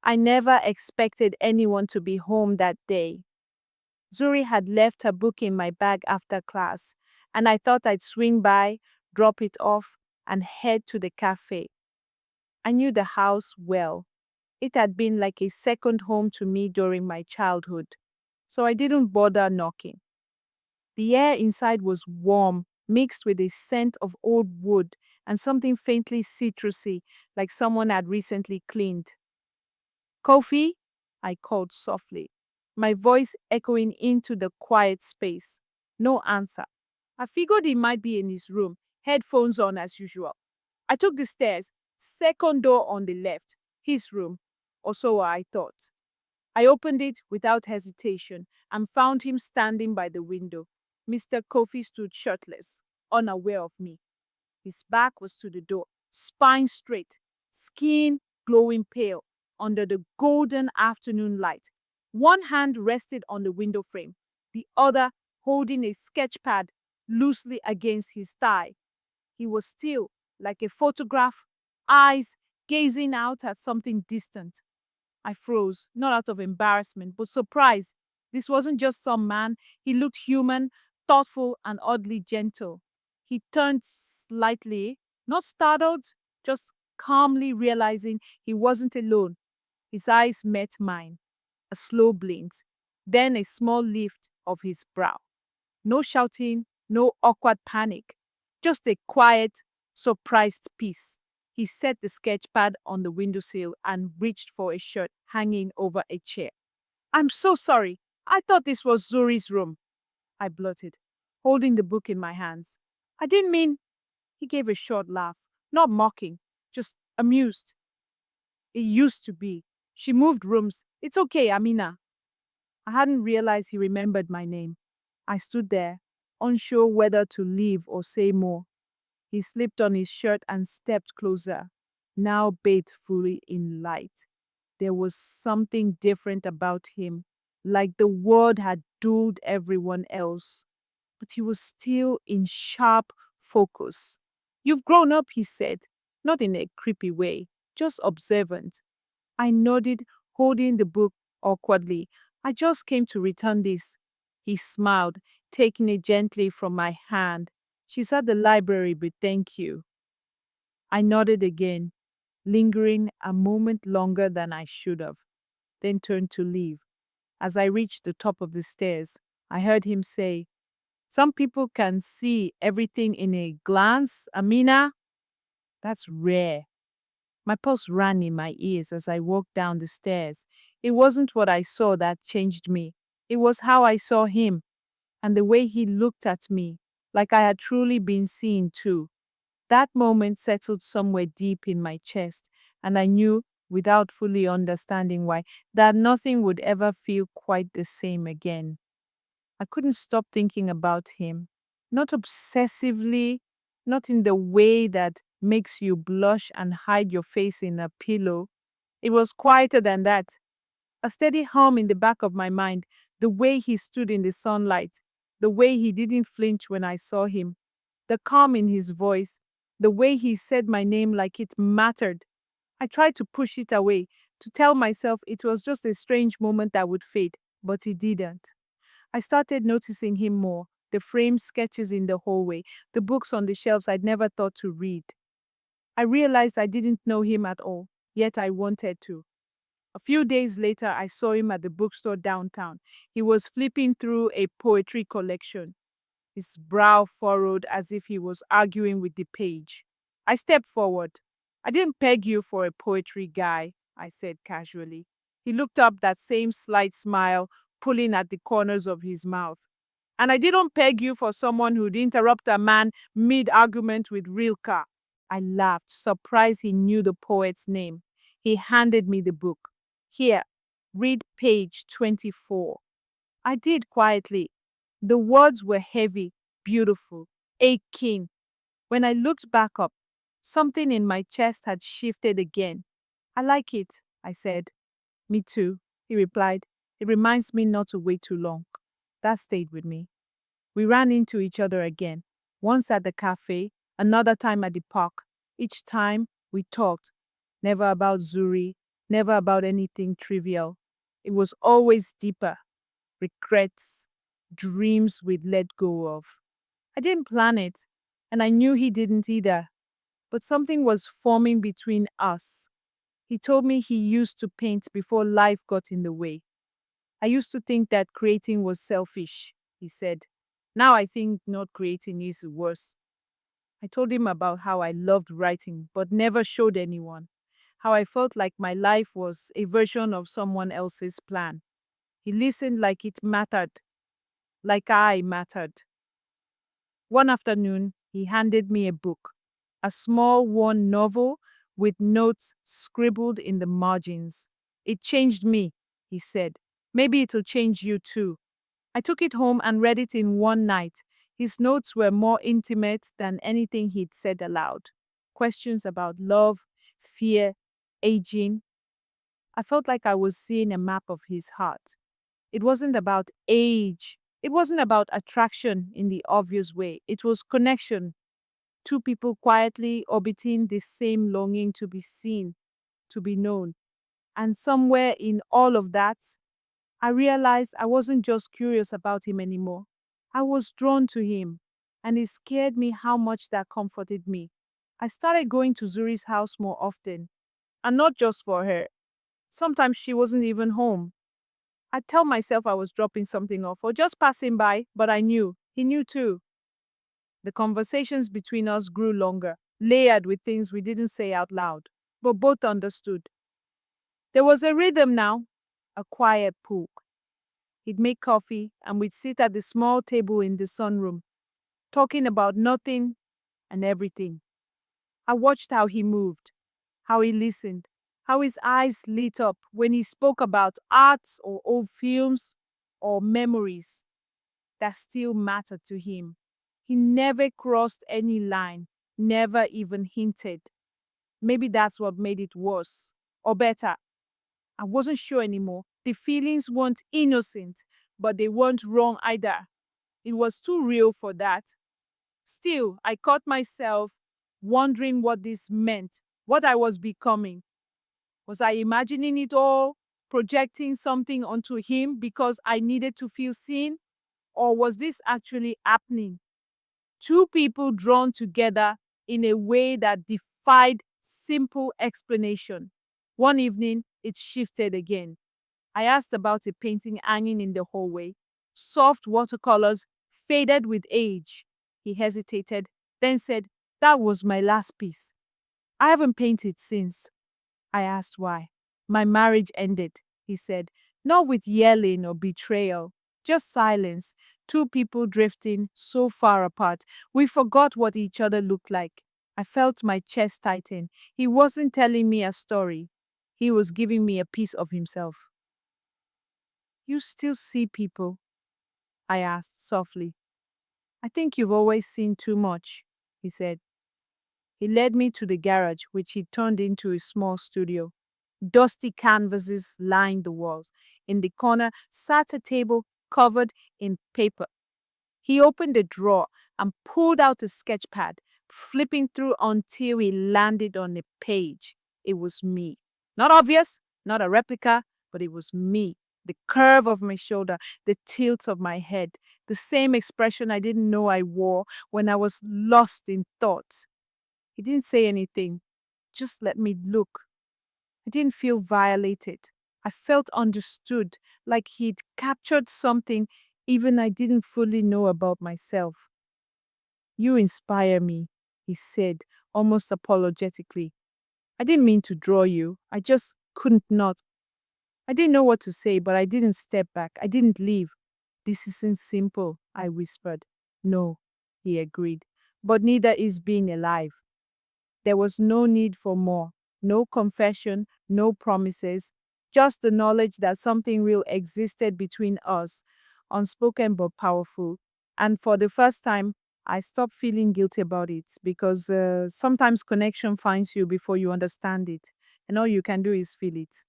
I never expected anyone to be home that day. Zuri had left her book in my bag after class, and I thought I'd swing by, drop it off, and head to the cafe. I knew the house well. It had been like a second home to me during my childhood, so I didn't bother knocking. The air inside was warm, mixed with a scent of old wood and something faintly citrusy, like someone had recently cleaned. Kofi? I called softly, my voice echoing into the quiet space. No answer. I figured he might be in his room, headphones on as usual. I took the stairs, second door on the left, his room, or so I thought. I opened it without hesitation and found him standing by the window. Mr. Kofi stood shirtless, unaware of me. His back was to the door, spine straight, skin glowing pale under the golden afternoon light. One hand rested on the window frame, the other holding a sketch pad loosely against his thigh. He was still, like a photograph, eyes gazing out at something distant. I froze, not out of embarrassment, but surprise. This wasn't just some man. He looked human, thoughtful, and oddly gentle. He turned slightly, not startled, just calmly realizing he wasn't alone. His eyes met mine, a slow blink, then a small lift of his brow. No shouting, no awkward panic, just a quiet, surprised peace. He set the sketchpad on the windowsill and reached for a shirt hanging over a chair. I'm so sorry. I thought this was Zuri's room, I blurted, holding the book in my hands. I didn't mean. He gave a short laugh, not mocking, just amused. It used to be. She moved rooms. It's okay, Amina. I hadn't realized he remembered my name. I stood there, unsure whether to leave or say more. He slipped on his shirt and stepped closer, now bathed fully in light. There was something different about him, like the world had dulled everyone else. But he was still in sharp focus. You've grown up, he said, not in a creepy way, just observant. I nodded, holding the book awkwardly. I just came to return this. He smiled, taking it gently from my hand. She's at the library, but thank you. I nodded again, lingering a moment longer than I should have, then turned to leave. As I reached the top of the stairs, I heard him say, some people can see everything in a glance, Amina. That's rare. My pulse ran in my ears as I walked down the stairs. It wasn't what I saw that changed me. It was how I saw him and the way he looked at me, like I had truly been seen too. That moment settled somewhere deep in my chest, and I knew, without fully understanding why, that nothing would ever feel quite the same again. I couldn't stop thinking about him. Not obsessively, not in the way that makes you blush and hide your face in a pillow. It was quieter than that. A steady hum in the back of my mind, the way he stood in the sunlight, the way he didn't flinch when I saw him, the calm in his voice, the way he said my name like it mattered. I tried to push it away, to tell myself it was just a strange moment that would fade, but it didn't. I started noticing him more, the framed sketches in the hallway, the books on the shelves I'd never thought to read. I realized I didn't know him at all, yet I wanted to. A few days later, I saw him at the bookstore downtown. He was flipping through a poetry collection, his brow furrowed as if he was arguing with the page. I stepped forward. I didn't peg you for a poetry guy, I said casually. He looked up, that same slight smile pulling at the corners of his mouth. And I didn't peg you for someone who'd interrupt a man mid-argument with Rilke. I laughed, surprised he knew the poet's name. He handed me the book. Here, read page 24. I did quietly. The words were heavy, beautiful, aching. When I looked back up, something in my chest had shifted again. I like it, I said. Me too, he replied. It reminds me not to wait too long. That stayed with me. We ran into each other again, once at the cafe, another time at the park. Each time we talked, never about Zuri, never about anything trivial. It was always deeper, regrets, dreams we'd let go of. I didn't plan it, and I knew he didn't either, but something was forming between us. He told me he used to paint before life got in the way. I used to think that creating was selfish, he said. Now I think not creating is worse. I told him about how I loved writing but never showed anyone, how I felt like my life was a version of someone else's plan. He listened like it mattered, like I mattered. One afternoon, he handed me a book, a small worn novel with notes scribbled in the margins. It changed me, he said. Maybe it'll change you too. I took it home and read it in one night. His notes were more intimate than anything he'd said aloud. Questions about love, fear, aging. I felt like I was seeing a map of his heart. It wasn't about age. It wasn't about attraction in the obvious way. It was connection. Two people quietly orbiting the same longing to be seen, to be known. And somewhere in all of that, I realized I wasn't just curious about him anymore. I was drawn to him, and it scared me how much that comforted me. I started going to Zuri's house more often, and not just for her. Sometimes she wasn't even home. I'd tell myself I was dropping something off or just passing by, but I knew. He knew too. The conversations between us grew longer, layered with things we didn't say out loud, but both understood. There was a rhythm now, a quiet pull. He'd make coffee, and we'd sit at the small table in the sunroom, talking about nothing and everything. I watched how he moved, how he listened, how his eyes lit up when he spoke about arts or old films or memories that still mattered to him. He never crossed any line, never even hinted. Maybe that's what made it worse or better. I wasn't sure anymore. The feelings weren't innocent, but they weren't wrong either. It was too real for that. Still, I caught myself wondering what this meant, what I was becoming. Was I imagining it all, projecting something onto him because I needed to feel seen? Or was this actually happening? Two people drawn together in a way that defied simple explanation. One evening, it shifted again. I asked about a painting hanging in the hallway. Soft watercolors, faded with age. He hesitated, then said, "That was my last piece. I haven't painted since." I asked why. "My marriage ended," he said, "not with yelling or betrayal, just silence. Two people drifting so far apart. We forgot what each other looked like." I felt my chest tighten. He wasn't telling me a story. He was giving me a piece of himself. "You still see people?" I asked softly. "I think you've always seen too much," he said. He led me to the garage, which he turned into a small studio. Dusty canvases lined the walls. In the corner sat a table covered in paper. He opened a drawer and pulled out a sketch pad, flipping through until he landed on a page. It was me. Not obvious, not a replica, but it was me. The curve of my shoulder, the tilt of my head, the same expression I didn't know I wore when I was lost in thought. He didn't say anything, just let me look. I didn't feel violated. I felt understood, like he'd captured something even I didn't fully know about myself. "You inspire me," he said, almost apologetically. "I didn't mean to draw you. I just couldn't not." I didn't know what to say, but I didn't step back. I didn't leave. "This isn't simple," I whispered. "No," he agreed. "But neither is being alive." There was no need for more, no confession, no promises, just the knowledge that something real existed between us, unspoken but powerful. And for the first time, I stopped feeling guilty about it because sometimes connection finds you before you understand it, and all you can do is feel it.